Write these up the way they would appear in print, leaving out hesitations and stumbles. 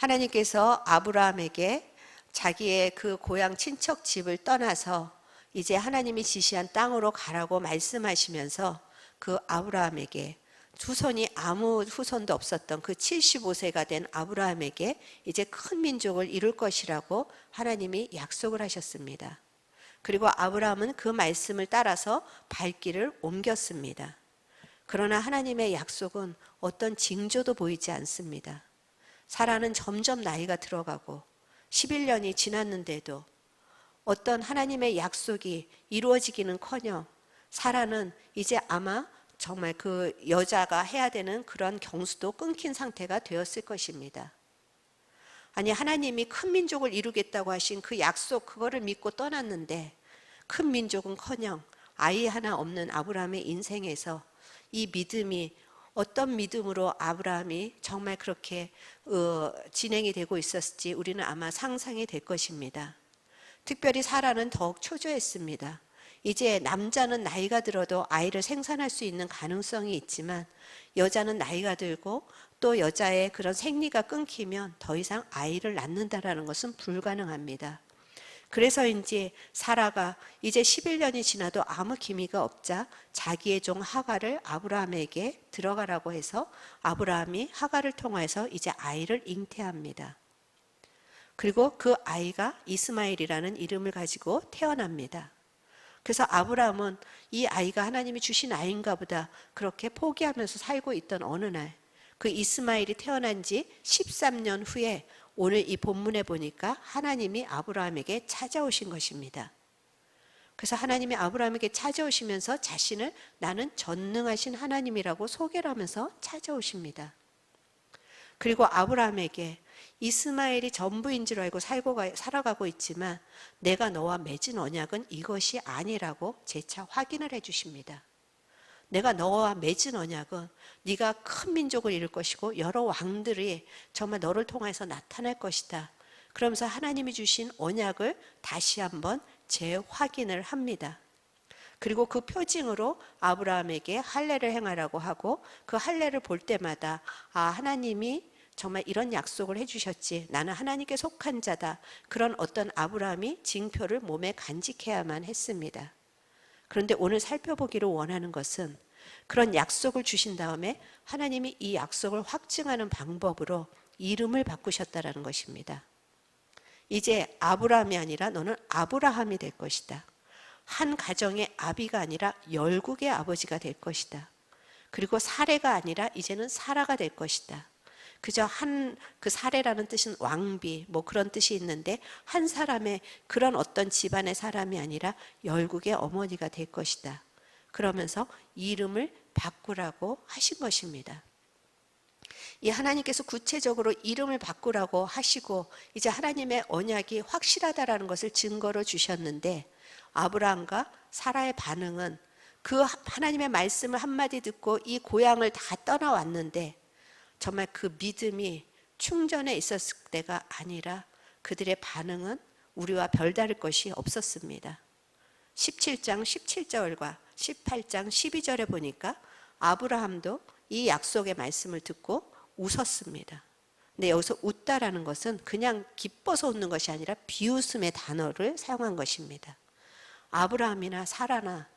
하나님께서 아브라함에게 자기의 그 고향 친척 집을 떠나서 이제 하나님이 지시한 땅으로 가라고 말씀하시면서 그 아브라함에게 후손이 아무 후손도 없었던 그 75세가 된 아브라함에게 이제 큰 민족을 이룰 것이라고 하나님이 약속을 하셨습니다. 그리고 아브라함은 그 말씀을 따라서 발길을 옮겼습니다. 그러나 하나님의 약속은 어떤 징조도 보이지 않습니다. 사라는 점점 나이가 들어가고 11년이 지났는데도 어떤 하나님의 약속이 이루어지기는커녕 사라는 이제 아마 정말 그 여자가 해야 되는 그런 경수도 끊긴 상태가 되었을 것입니다. 아니, 하나님이 큰 민족을 이루겠다고 하신 그 약속, 그거를 믿고 떠났는데 큰 민족은커녕 아이 하나 없는 아브라함의 인생에서 이 믿음이 어떤 믿음으로 아브라함이 정말 그렇게 진행이 되고 있었을지 우리는 아마 상상이 될 것입니다. 특별히 사라는 더욱 초조했습니다. 이제 남자는 나이가 들어도 아이를 생산할 수 있는 가능성이 있지만 여자는 나이가 들고 또 여자의 그런 생리가 끊기면 더 이상 아이를 낳는다라는 것은 불가능합니다. 그래서인지 사라가 이제 11년이 지나도 아무 기미가 없자 자기의 종 하갈을 아브라함에게 들어가라고 해서 아브라함이 하갈을 통해서 이제 아이를 잉태합니다. 그리고 그 아이가 이스마엘이라는 이름을 가지고 태어납니다. 그래서 아브라함은 이 아이가 하나님이 주신 아이인가 보다 그렇게 포기하면서 살고 있던 어느 날 그 이스마엘이 태어난 지 13년 후에 오늘 이 본문에 보니까 하나님이 아브라함에게 찾아오신 것입니다. 그래서 하나님이 아브라함에게 찾아오시면서 자신을 나는 전능하신 하나님이라고 소개를 하면서 찾아오십니다. 그리고 아브라함에게 이스마엘이 전부인 줄 알고 살아가고 있지만 내가 너와 맺은 언약은 이것이 아니라고 재차 확인을 해주십니다. 내가 너와 맺은 언약은 네가 큰 민족을 이룰 것이고 여러 왕들이 정말 너를 통해서 나타날 것이다. 그러면서 하나님이 주신 언약을 다시 한번 재확인을 합니다. 그리고 그 표징으로 아브라함에게 할례를 행하라고 하고 그 할례를 볼 때마다 하나님이 정말 이런 약속을 해주셨지, 나는 하나님께 속한 자다, 그런 어떤 아브라함이 징표를 몸에 간직해야만 했습니다. 그런데 오늘 살펴보기를 원하는 것은 그런 약속을 주신 다음에 하나님이 이 약속을 확증하는 방법으로 이름을 바꾸셨다는 것입니다. 이제 아브라함이 아니라 너는 아브라함이 될 것이다. 한 가정의 아비가 아니라 열국의 아버지가 될 것이다. 그리고 사레가 아니라 이제는 사라가 될 것이다. 그저 그 사레라는 뜻은 왕비 뭐 그런 뜻이 있는데 한 사람의 그런 어떤 집안의 사람이 아니라 열국의 어머니가 될 것이다. 그러면서 이름을 바꾸라고 하신 것입니다. 이 하나님께서 구체적으로 이름을 바꾸라고 하시고 이제 하나님의 언약이 확실하다라는 것을 증거로 주셨는데 아브라함과 사라의 반응은 그 하나님의 말씀을 한마디 듣고 이 고향을 다 떠나왔는데 정말 그 믿음이 충전해 있었을 때가 아니라 그들의 반응은 우리와 별다를 것이 없었습니다. 17장 17절과 18장 12절에 보니까 아브라함도 이 약속의 말씀을 듣고 웃었습니다. 근데 여기서 웃다라는 것은 그냥 기뻐서 웃는 것이 아니라 비웃음의 단어를 사용한 것입니다. 아브라함이나 사라나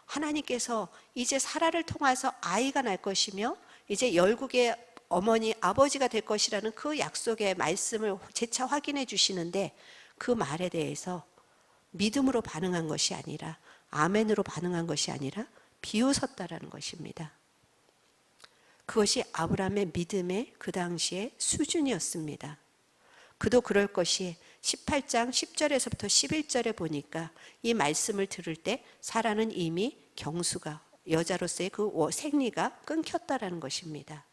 하나님께서 이제 사라를 통해서 아이가 날 것이며 이제 열국의 어머니, 아버지가 될 것이라는 그 약속의 말씀을 재차 확인해 주시는데 그 말에 대해서 믿음으로 반응한 것이 아니라 아멘으로 반응한 것이 아니라 비웃었다라는 것입니다. 그것이 아브라함의 믿음의 그 당시의 수준이었습니다. 그도 그럴 것이 18장 10절에서부터 11절에 보니까 이 말씀을 들을 때 사라는 이미 경수가 여자로서의 그 생리가 끊겼다라는 것입니다.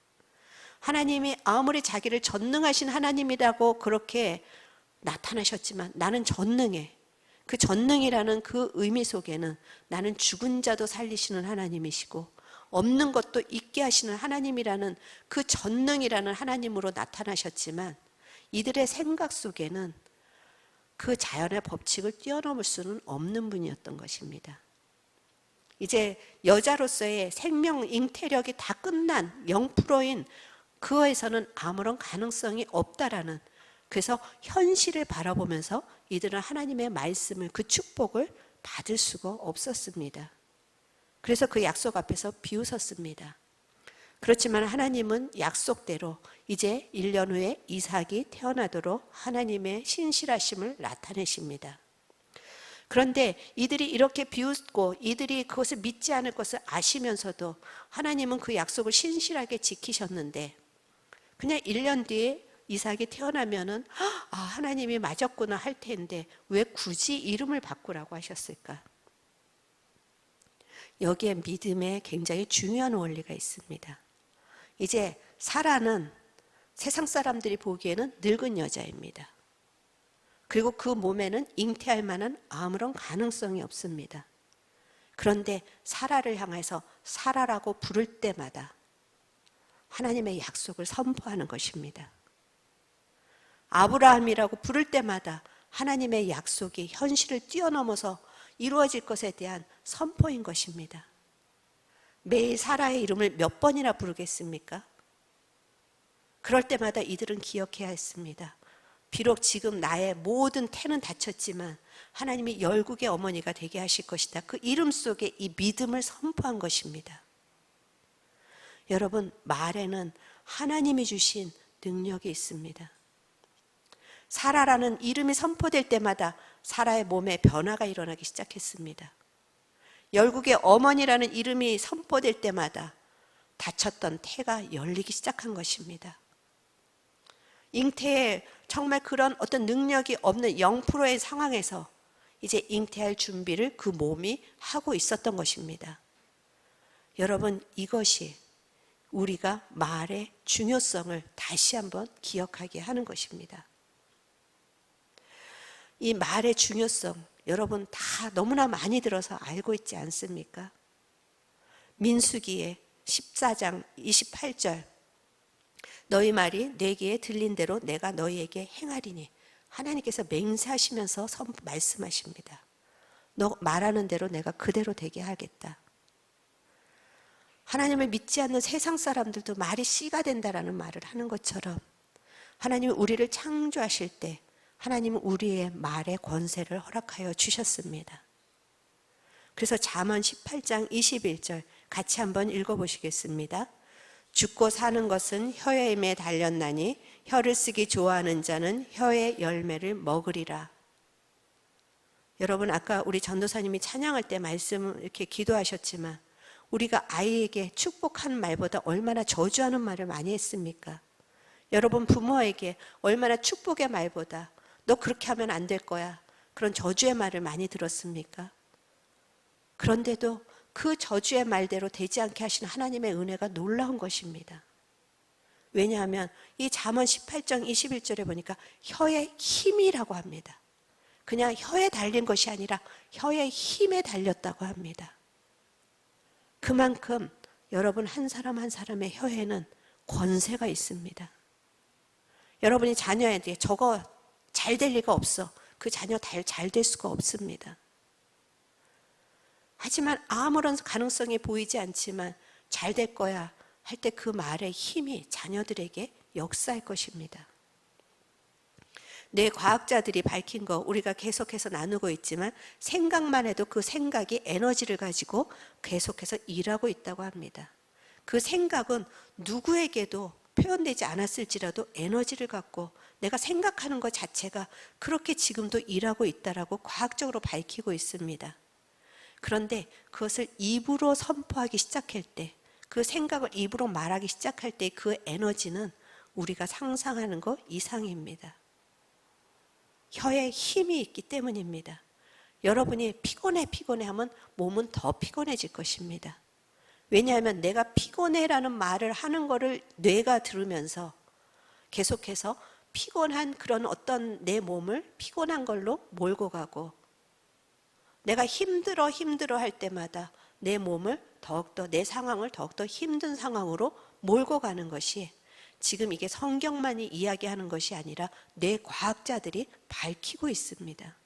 하나님이 아무리 자기를 전능하신 하나님이라고 그렇게 나타나셨지만 나는 전능해. 그 전능이라는 그 의미 속에는 나는 죽은 자도 살리시는 하나님이시고 없는 것도 있게 하시는 하나님이라는 그 전능이라는 하나님으로 나타나셨지만 이들의 생각 속에는 그 자연의 법칙을 뛰어넘을 수는 없는 분이었던 것입니다. 이제 여자로서의 생명 잉태력이 다 끝난 0%인 그거에서는 아무런 가능성이 없다라는, 그래서 현실을 바라보면서 이들은 하나님의 말씀을, 그 축복을 받을 수가 없었습니다. 그래서 그 약속 앞에서 비웃었습니다. 그렇지만 하나님은 약속대로 이제 1년 후에 이삭이 태어나도록 하나님의 신실하심을 나타내십니다. 그런데 이들이 이렇게 비웃고 이들이 그것을 믿지 않을 것을 아시면서도 하나님은 그 약속을 신실하게 지키셨는데, 그냥 1년 뒤에 이삭이 태어나면은 하나님이 맞았구나 할 텐데 왜 굳이 이름을 바꾸라고 하셨을까? 여기에 믿음에 굉장히 중요한 원리가 있습니다. 이제 사라는 세상 사람들이 보기에는 늙은 여자입니다. 그리고 그 몸에는 잉태할 만한 아무런 가능성이 없습니다. 그런데 사라를 향해서 사라라고 부를 때마다 하나님의 약속을 선포하는 것입니다. 아브라함이라고 부를 때마다 하나님의 약속이 현실을 뛰어넘어서 이루어질 것에 대한 선포인 것입니다. 매일 사라의 이름을 몇 번이나 부르겠습니까? 그럴 때마다 이들은 기억해야 했습니다. 비록 지금 나의 모든 태는 닫혔지만 하나님이 열국의 어머니가 되게 하실 것이다. 그 이름 속에 이 믿음을 선포한 것입니다. 여러분, 말에는 하나님이 주신 능력이 있습니다. 사라라는 이름이 선포될 때마다 사라의 몸에 변화가 일어나기 시작했습니다. 열국의 어머니라는 이름이 선포될 때마다 닫혔던 태가 열리기 시작한 것입니다. 잉태에 정말 그런 어떤 능력이 없는 0%의 상황에서 이제 잉태할 준비를 그 몸이 하고 있었던 것입니다. 여러분, 이것이 우리가 말의 중요성을 다시 한번 기억하게 하는 것입니다. 이 말의 중요성, 여러분 다 너무나 많이 들어서 알고 있지 않습니까? 민수기의 14장 28절, 너희 말이 내 귀에 들린 대로 내가 너희에게 행하리니, 하나님께서 맹세하시면서 말씀하십니다. 너 말하는 대로 내가 그대로 되게 하겠다. 하나님을 믿지 않는 세상 사람들도 말이 씨가 된다라는 말을 하는 것처럼 하나님이 우리를 창조하실 때 하나님은 우리의 말의 권세를 허락하여 주셨습니다. 그래서 잠언 18장 21절 같이 한번 읽어보시겠습니다. 죽고 사는 것은 혀의 힘에 달렸나니 혀를 쓰기 좋아하는 자는 혀의 열매를 먹으리라. 여러분, 아까 우리 전도사님이 찬양할 때 말씀 이렇게 기도하셨지만 우리가 아이에게 축복하는 말보다 얼마나 저주하는 말을 많이 했습니까? 여러분, 부모에게 얼마나 축복의 말보다 너 그렇게 하면 안 될 거야, 그런 저주의 말을 많이 들었습니까? 그런데도 그 저주의 말대로 되지 않게 하시는 하나님의 은혜가 놀라운 것입니다. 왜냐하면 이 잠언 18장 21절에 보니까 혀의 힘이라고 합니다. 그냥 혀에 달린 것이 아니라 혀의 힘에 달렸다고 합니다. 그만큼 여러분 한 사람 한 사람의 혀에는 권세가 있습니다. 여러분이 자녀에게 저거 잘 될 리가 없어, 그 자녀 잘 될 수가 없습니다. 하지만 아무런 가능성이 보이지 않지만 잘 될 거야 할 때 그 말의 힘이 자녀들에게 역사할 것입니다. 뇌 과학자들이 밝힌 거 우리가 계속해서 나누고 있지만 생각만 해도 그 생각이 에너지를 가지고 계속해서 일하고 있다고 합니다. 그 생각은 누구에게도 표현되지 않았을지라도 에너지를 갖고 내가 생각하는 것 자체가 그렇게 지금도 일하고 있다라고 과학적으로 밝히고 있습니다. 그런데 그것을 입으로 선포하기 시작할 때, 그 생각을 입으로 말하기 시작할 때 그 에너지는 우리가 상상하는 것 이상입니다. 혀에 힘이 있기 때문입니다. 여러분이 피곤해 하면 몸은 더 피곤해질 것입니다. 왜냐하면 내가 피곤해라는 말을 하는 것을 뇌가 들으면서 계속해서 피곤한 그런 어떤 내 몸을 피곤한 걸로 몰고 가고, 내가 힘들어 할 때마다 내 몸을 더욱더, 내 상황을 더욱더 힘든 상황으로 몰고 가는 것이 지금 이게 성경만이 이야기하는 것이 아니라 뇌 과학자들이 밝히고 있습니다.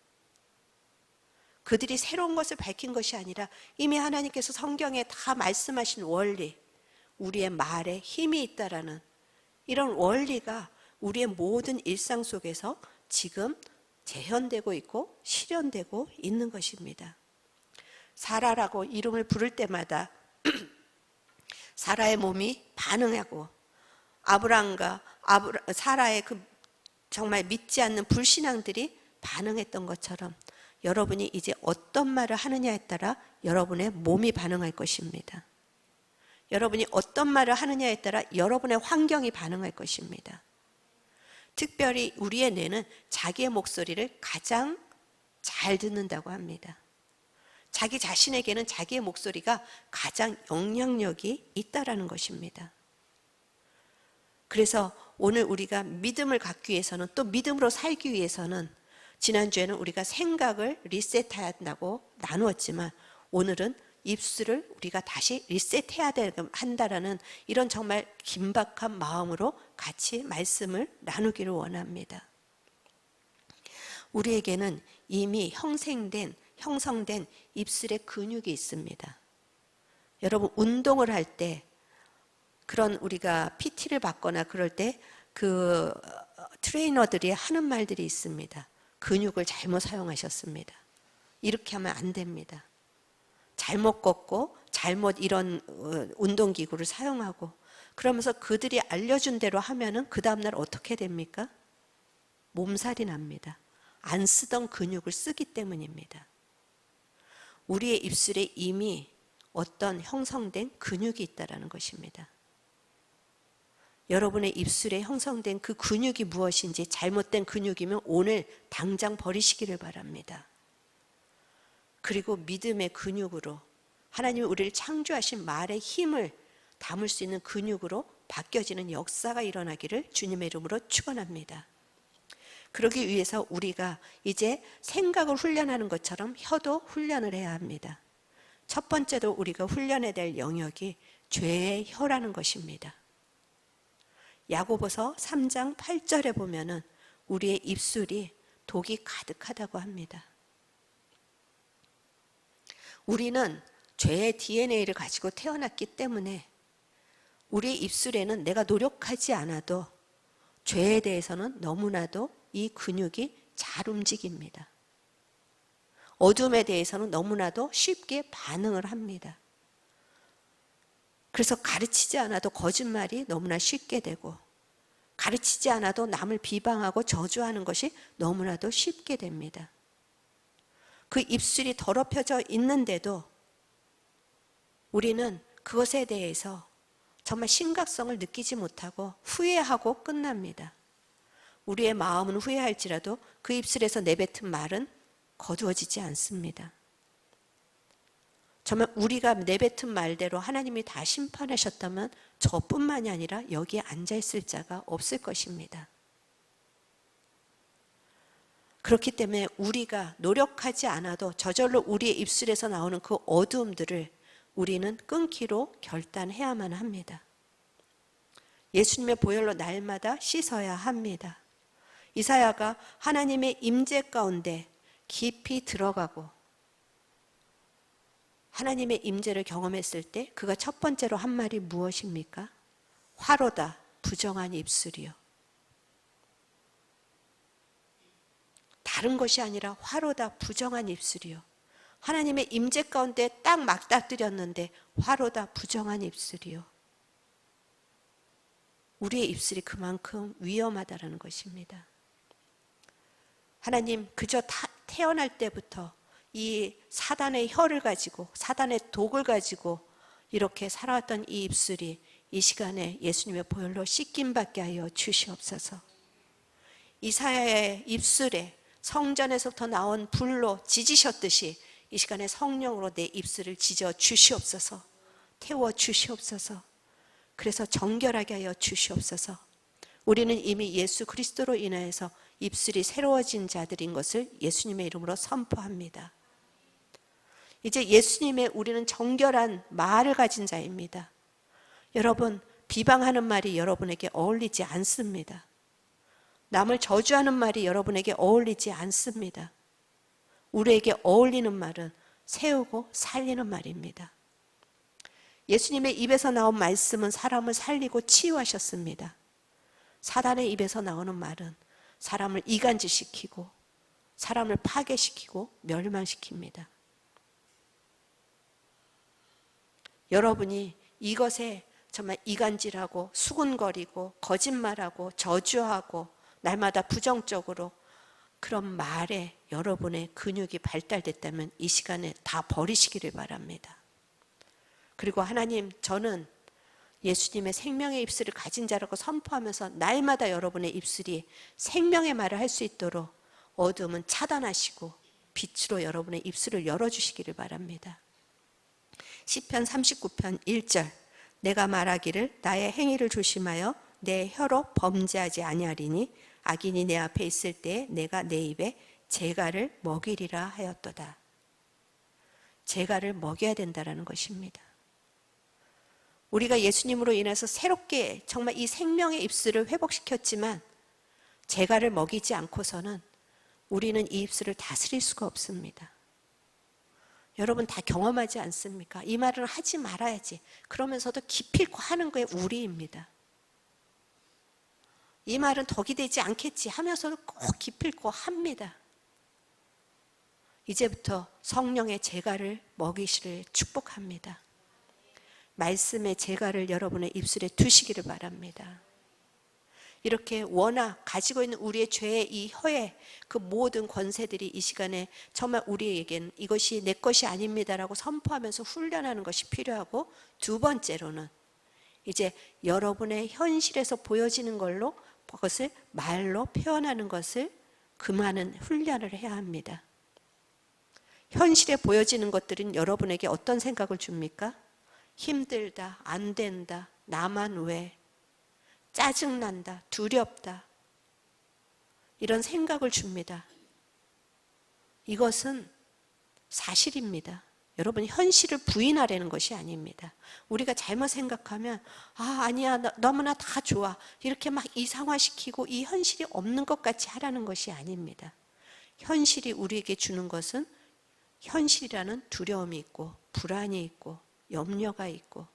그들이 새로운 것을 밝힌 것이 아니라 이미 하나님께서 성경에 다 말씀하신 원리, 우리의 말에 힘이 있다라는 이런 원리가 우리의 모든 일상 속에서 지금 재현되고 있고 실현되고 있는 것입니다. 사라라고 이름을 부를 때마다 사라의 몸이 반응하고 아브람과 사라의 그 정말 믿지 않는 불신앙들이 반응했던 것처럼 여러분이 이제 어떤 말을 하느냐에 따라 여러분의 몸이 반응할 것입니다. 여러분이 어떤 말을 하느냐에 따라 여러분의 환경이 반응할 것입니다. 특별히 우리의 뇌는 자기의 목소리를 가장 잘 듣는다고 합니다. 자기 자신에게는 자기의 목소리가 가장 영향력이 있다라는 것입니다. 그래서 오늘 우리가 믿음을 갖기 위해서는, 또 믿음으로 살기 위해서는, 지난주에는 우리가 생각을 리셋해야 한다고 나누었지만 오늘은 입술을 우리가 다시 리셋해야 한다라는 이런 정말 긴박한 마음으로 같이 말씀을 나누기를 원합니다. 우리에게는 이미 형성된 입술의 근육이 있습니다. 여러분, 운동을 할 때, 그런 우리가 PT를 받거나 그럴 때 그 트레이너들이 하는 말들이 있습니다. 근육을 잘못 사용하셨습니다. 이렇게 하면 안 됩니다. 잘못 걷고 잘못 이런 운동기구를 사용하고, 그러면서 그들이 알려준 대로 하면은 그 다음날 어떻게 됩니까? 몸살이 납니다. 안 쓰던 근육을 쓰기 때문입니다. 우리의 입술에 이미 어떤 형성된 근육이 있다는 것입니다. 여러분의 입술에 형성된 그 근육이 무엇인지, 잘못된 근육이면 오늘 당장 버리시기를 바랍니다. 그리고 믿음의 근육으로, 하나님이 우리를 창조하신 말의 힘을 담을 수 있는 근육으로 바뀌어지는 역사가 일어나기를 주님의 이름으로 축원합니다. 그러기 위해서 우리가 이제 생각을 훈련하는 것처럼 혀도 훈련을 해야 합니다. 첫 번째로 우리가 훈련해야 될 영역이 죄의 혀라는 것입니다. 야고보서 3장 8절에 보면은 우리의 입술이 독이 가득하다고 합니다. 우리는 죄의 DNA를 가지고 태어났기 때문에 우리의 입술에는 내가 노력하지 않아도 죄에 대해서는 너무나도 이 근육이 잘 움직입니다. 어둠에 대해서는 너무나도 쉽게 반응을 합니다. 그래서 가르치지 않아도 거짓말이 너무나 쉽게 되고, 가르치지 않아도 남을 비방하고 저주하는 것이 너무나도 쉽게 됩니다. 그 입술이 더럽혀져 있는데도 우리는 그것에 대해서 정말 심각성을 느끼지 못하고 후회하고 끝납니다. 우리의 마음은 후회할지라도 그 입술에서 내뱉은 말은 거두어지지 않습니다. 정말 우리가 내뱉은 말대로 하나님이 다 심판하셨다면 저뿐만이 아니라 여기에 앉아있을 자가 없을 것입니다. 그렇기 때문에 우리가 노력하지 않아도 저절로 우리의 입술에서 나오는 그 어두움들을 우리는 끊기로 결단해야만 합니다. 예수님의 보혈로 날마다 씻어야 합니다. 이사야가 하나님의 임재 가운데 깊이 들어가고 하나님의 임재를 경험했을 때 그가 첫 번째로 한 말이 무엇입니까? 화로다 부정한 입술이요. 다른 것이 아니라 화로다 부정한 입술이요. 하나님의 임재 가운데 딱 맞닥뜨렸는데 화로다 부정한 입술이요. 우리의 입술이 그만큼 위험하다는 것입니다. 하나님, 그저 태어날 때부터 이 사단의 혀를 가지고, 사단의 독을 가지고 이렇게 살아왔던 이 입술이 이 시간에 예수님의 보혈로 씻김받게 하여 주시옵소서. 이사야의 입술에 성전에서부터 나온 불로 지지셨듯이 이 시간에 성령으로 내 입술을 지져 주시옵소서. 태워 주시옵소서. 그래서 정결하게 하여 주시옵소서. 우리는 이미 예수 그리스도로 인하여서 입술이 새로워진 자들인 것을 예수님의 이름으로 선포합니다. 이제 예수님의 우리는 정결한 말을 가진 자입니다. 여러분, 비방하는 말이 여러분에게 어울리지 않습니다. 남을 저주하는 말이 여러분에게 어울리지 않습니다. 우리에게 어울리는 말은 세우고 살리는 말입니다. 예수님의 입에서 나온 말씀은 사람을 살리고 치유하셨습니다. 사단의 입에서 나오는 말은 사람을 이간질시키고 사람을 파괴시키고 멸망시킵니다. 여러분이 이것에 정말 이간질하고 수군거리고 거짓말하고 저주하고 날마다 부정적으로 그런 말에 여러분의 근육이 발달됐다면 이 시간에 다 버리시기를 바랍니다. 그리고 하나님, 저는 예수님의 생명의 입술을 가진 자라고 선포하면서 날마다 여러분의 입술이 생명의 말을 할 수 있도록 어둠은 차단하시고 빛으로 여러분의 입술을 열어주시기를 바랍니다. 시편 39편 1절, 내가 말하기를 나의 행위를 조심하여 내 혀로 범죄하지 아니하리니 악인이 내 앞에 있을 때에 내가 내 입에 재갈을 먹이리라 하였도다. 재갈을 먹여야 된다는 것입니다. 우리가 예수님으로 인해서 새롭게 정말 이 생명의 입술을 회복시켰지만 재갈을 먹이지 않고서는 우리는 이 입술을 다스릴 수가 없습니다. 여러분 다 경험하지 않습니까? 이 말은 하지 말아야지. 그러면서도 기필코 하는 거에 우리입니다. 이 말은 덕이 되지 않겠지 하면서도 꼭 기필코 합니다. 이제부터 성령의 재갈을 먹이시를 축복합니다. 말씀의 재갈을 여러분의 입술에 두시기를 바랍니다. 이렇게 워낙 가지고 있는 우리의 죄의 이 혀의 그 모든 권세들이 이 시간에 정말 우리에겐 이것이 내 것이 아닙니다라고 선포하면서 훈련하는 것이 필요하고, 두 번째로는 이제 여러분의 현실에서 보여지는 걸로 그것을 말로 표현하는 것을 금하는 훈련을 해야 합니다. 현실에 보여지는 것들은 여러분에게 어떤 생각을 줍니까? 힘들다, 안 된다, 나만 왜, 짜증난다, 두렵다, 이런 생각을 줍니다. 이것은 사실입니다. 여러분, 현실을 부인하려는 것이 아닙니다. 우리가 잘못 생각하면 아니야, 너무나 다 좋아, 이렇게 막 이상화시키고 이 현실이 없는 것 같이 하라는 것이 아닙니다. 현실이 우리에게 주는 것은 현실이라는 두려움이 있고 불안이 있고 염려가 있고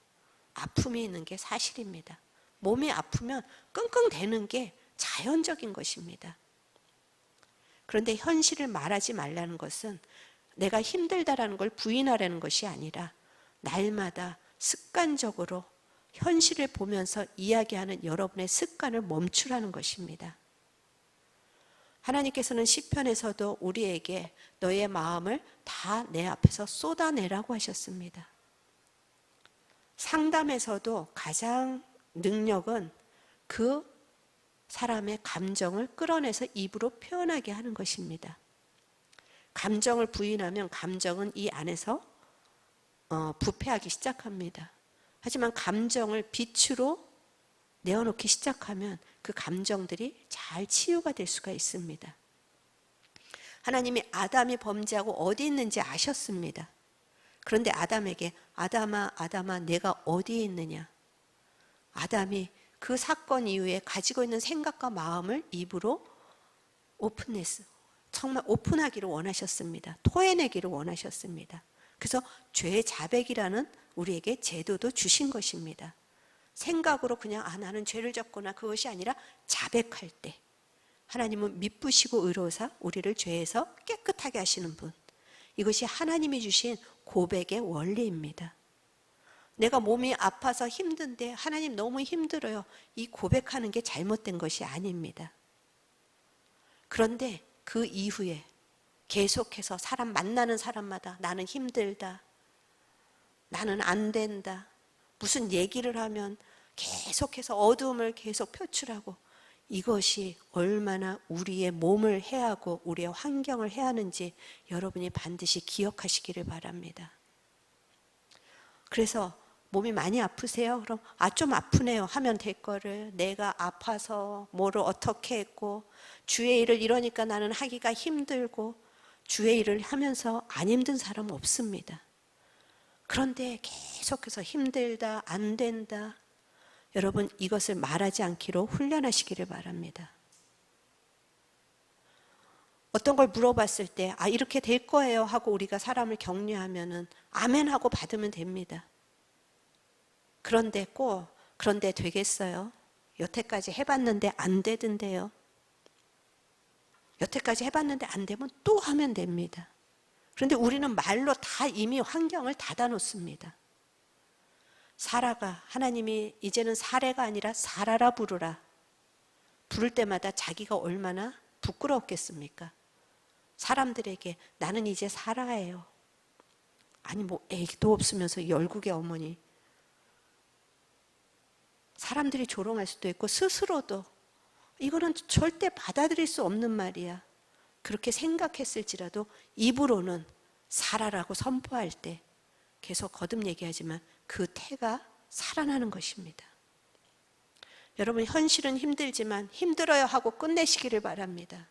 아픔이 있는 게 사실입니다. 몸이 아프면 끙끙대는 게 자연적인 것입니다. 그런데 현실을 말하지 말라는 것은 내가 힘들다라는 걸 부인하라는 것이 아니라 날마다 습관적으로 현실을 보면서 이야기하는 여러분의 습관을 멈추라는 것입니다. 하나님께서는 시편에서도 우리에게 너의 마음을 다 내 앞에서 쏟아내라고 하셨습니다. 상담에서도 가장 능력은 그 사람의 감정을 끌어내서 입으로 표현하게 하는 것입니다. 감정을 부인하면 감정은 이 안에서 부패하기 시작합니다. 하지만 감정을 빛으로 내어놓기 시작하면 그 감정들이 잘 치유가 될 수가 있습니다. 하나님이 아담이 범죄하고 어디 있는지 아셨습니다. 그런데 아담에게 아담아 내가 어디에 있느냐, 아담이 그 사건 이후에 가지고 있는 생각과 마음을 입으로 정말 오픈하기를 원하셨습니다. 토해내기를 원하셨습니다. 그래서 죄의 자백이라는 우리에게 제도도 주신 것입니다. 생각으로 그냥 나는 죄를 졌구나, 그것이 아니라 자백할 때 하나님은 미쁘시고 의로우사 우리를 죄에서 깨끗하게 하시는 분, 이것이 하나님이 주신 고백의 원리입니다. 내가 몸이 아파서 힘든데 하나님 너무 힘들어요, 이 고백하는 게 잘못된 것이 아닙니다. 그런데 그 이후에 계속해서 사람 만나는 사람마다 나는 힘들다, 나는 안 된다, 무슨 얘기를 하면 계속해서 어두움을 계속 표출하고, 이것이 얼마나 우리의 몸을 해하고 우리의 환경을 해하는지 여러분이 반드시 기억하시기를 바랍니다. 그래서 몸이 많이 아프세요? 그럼 좀 아프네요 하면 될 거를, 내가 아파서 뭐를 어떻게 했고 주의 일을 이러니까 나는 하기가 힘들고, 주의 일을 하면서 안 힘든 사람은 없습니다. 그런데 계속해서 힘들다, 안 된다, 여러분 이것을 말하지 않기로 훈련하시기를 바랍니다. 어떤 걸 물어봤을 때 이렇게 될 거예요 하고 우리가 사람을 격려하면은 아멘 하고 받으면 됩니다. 그런데 되겠어요? 여태까지 해봤는데 안 되던데요. 여태까지 해봤는데 안 되면 또 하면 됩니다. 그런데 우리는 말로 다 이미 환경을 닫아놓습니다. 사라가, 하나님이 이제는 사례가 아니라 사라라 부르라. 부를 때마다 자기가 얼마나 부끄러웠겠습니까? 사람들에게 나는 이제 사라예요. 아니 뭐 애기도 없으면서 열국의 어머니. 사람들이 조롱할 수도 있고 스스로도 이거는 절대 받아들일 수 없는 말이야. 그렇게 생각했을지라도 입으로는 사라라고 선포할 때 계속 거듭 얘기하지만 그 태가 살아나는 것입니다. 여러분 현실은 힘들지만 힘들어요 하고 끝내시기를 바랍니다.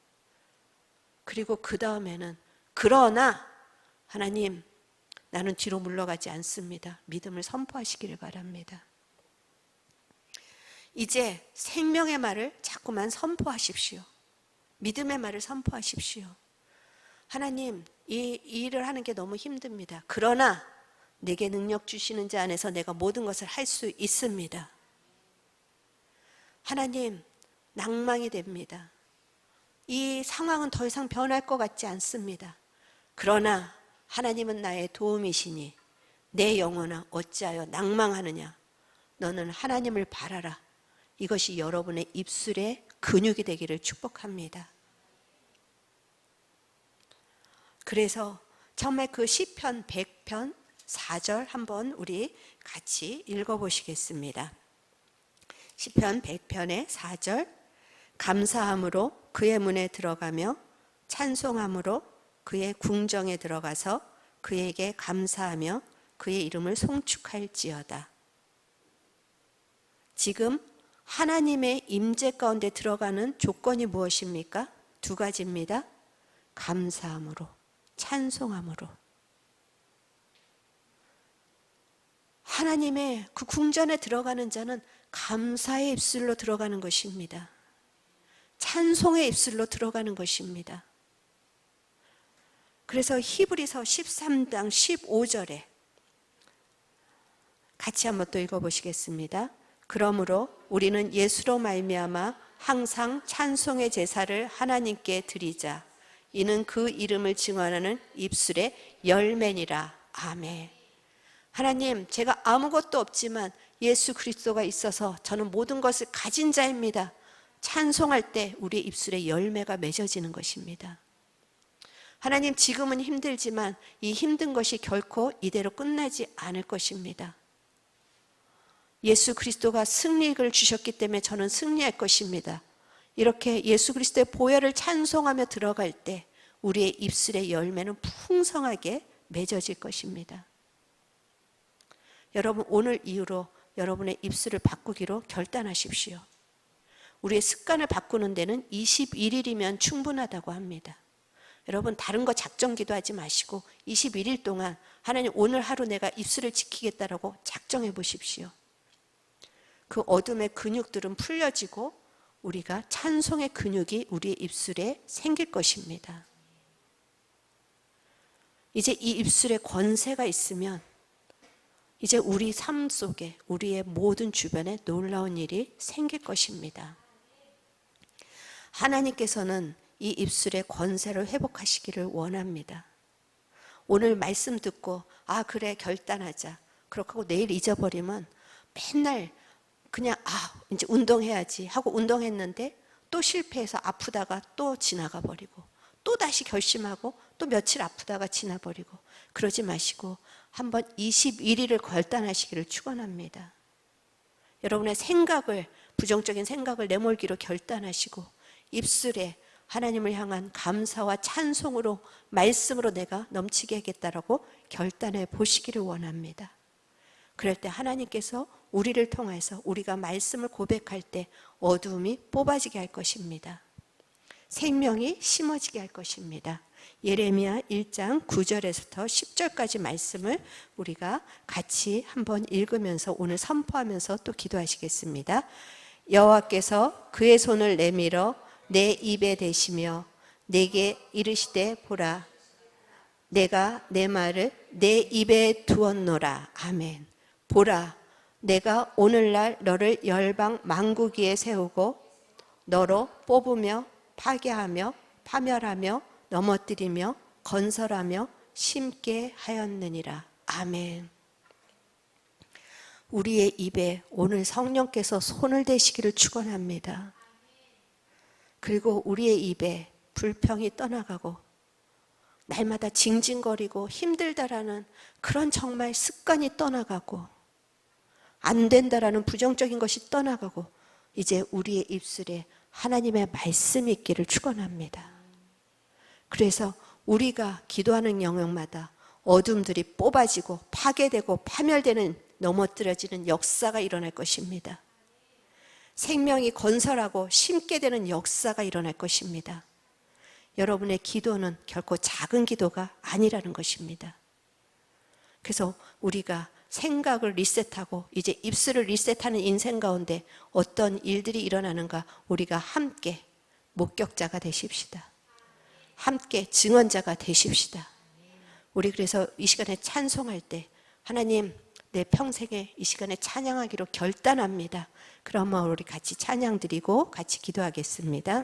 그리고 그 다음에는 그러나 하나님 나는 뒤로 물러가지 않습니다. 믿음을 선포하시기를 바랍니다. 이제 생명의 말을 자꾸만 선포하십시오. 믿음의 말을 선포하십시오. 하나님 이 일을 하는 게 너무 힘듭니다. 그러나 내게 능력 주시는 자 안에서 내가 모든 것을 할 수 있습니다. 하나님 낭망이 됩니다. 이 상황은 더 이상 변할 것 같지 않습니다. 그러나 하나님은 나의 도움이시니 내 영혼아 어찌하여 낭망하느냐. 너는 하나님을 바라라. 이것이 여러분의 입술의 근육이 되기를 축복합니다. 그래서 정말 그 시편 100편 4절 한번 우리 같이 읽어보시겠습니다. 시편 100편의 4절 감사함으로 그의 문에 들어가며 찬송함으로 그의 궁정에 들어가서 그에게 감사하며 그의 이름을 송축할지어다. 지금 하나님의 임재 가운데 들어가는 조건이 무엇입니까? 두 가지입니다. 감사함으로, 찬송함으로. 하나님의 그 궁전에 들어가는 자는 감사의 입술로 들어가는 것입니다. 찬송의 입술로 들어가는 것입니다. 그래서 히브리서 13장 15절에 같이 한번 또 읽어보시겠습니다. 그러므로 우리는 예수로 말미암아 항상 찬송의 제사를 하나님께 드리자. 이는 그 이름을 증언하는 입술의 열매니라. 아멘. 하나님, 제가 아무것도 없지만 예수 그리스도가 있어서 저는 모든 것을 가진 자입니다. 찬송할 때 우리의 입술에 열매가 맺어지는 것입니다. 하나님, 지금은 힘들지만 이 힘든 것이 결코 이대로 끝나지 않을 것입니다. 예수 그리스도가 승리를 주셨기 때문에 저는 승리할 것입니다. 이렇게 예수 그리스도의 보혈을 찬송하며 들어갈 때 우리의 입술의 열매는 풍성하게 맺어질 것입니다. 여러분, 오늘 이후로 여러분의 입술을 바꾸기로 결단하십시오. 우리의 습관을 바꾸는 데는 21일이면 충분하다고 합니다. 여러분, 다른 거 작정기도 하지 마시고 21일 동안 하나님 오늘 하루 내가 입술을 지키겠다라고 작정해 보십시오. 그 어둠의 근육들은 풀려지고 우리가 찬송의 근육이 우리의 입술에 생길 것입니다. 이제 이 입술에 권세가 있으면 이제 우리 삶 속에 우리의 모든 주변에 놀라운 일이 생길 것입니다. 하나님께서는 이 입술의 권세를 회복하시기를 원합니다. 오늘 말씀 듣고 아 그래 결단하자 그렇게 하고 내일 잊어버리면 맨날 그냥 이제 운동해야지 하고 운동했는데 또 실패해서 아프다가 또 지나가 버리고 또 다시 결심하고 또 며칠 아프다가 지나버리고 그러지 마시고 한번 21일을 결단하시기를 축원합니다. 여러분의 생각을 부정적인 생각을 내몰기로 결단하시고 입술에 하나님을 향한 감사와 찬송으로 말씀으로 내가 넘치게 하겠다라고 결단해 보시기를 원합니다. 그럴 때 하나님께서 우리를 통해서 우리가 말씀을 고백할 때 어두움이 뽑아지게 할 것입니다. 생명이 심어지게 할 것입니다. 예레미야 1장 9절에서부터 10절까지 말씀을 우리가 같이 한번 읽으면서 오늘 선포하면서 또 기도하시겠습니다. 여호와께서 그의 손을 내밀어 내 입에 대시며 내게 이르시되 보라 내가 내 말을 내 입에 두었노라. 아멘. 보라 내가 오늘날 너를 열방 만국 위에 세우고 너로 뽑으며 파괴하며 파멸하며 넘어뜨리며 건설하며 심게 하였느니라. 아멘. 우리의 입에 오늘 성령께서 손을 대시기를 축원합니다. 그리고 우리의 입에 불평이 떠나가고 날마다 징징거리고 힘들다라는 그런 정말 습관이 떠나가고 안 된다라는 부정적인 것이 떠나가고 이제 우리의 입술에 하나님의 말씀이 있기를 축원합니다. 그래서 우리가 기도하는 영역마다 어둠들이 뽑아지고 파괴되고 파멸되는 넘어뜨려지는 역사가 일어날 것입니다. 생명이 건설하고 심게 되는 역사가 일어날 것입니다. 여러분의 기도는 결코 작은 기도가 아니라는 것입니다. 그래서 우리가 생각을 리셋하고 이제 입술을 리셋하는 인생 가운데 어떤 일들이 일어나는가 우리가 함께 목격자가 되십시다. 함께 증언자가 되십시다. 우리 그래서 이 시간에 찬송할 때 하나님 내 평생에 이 시간에 찬양하기로 결단합니다. 그러면 우리 같이 찬양 드리고 같이 기도하겠습니다.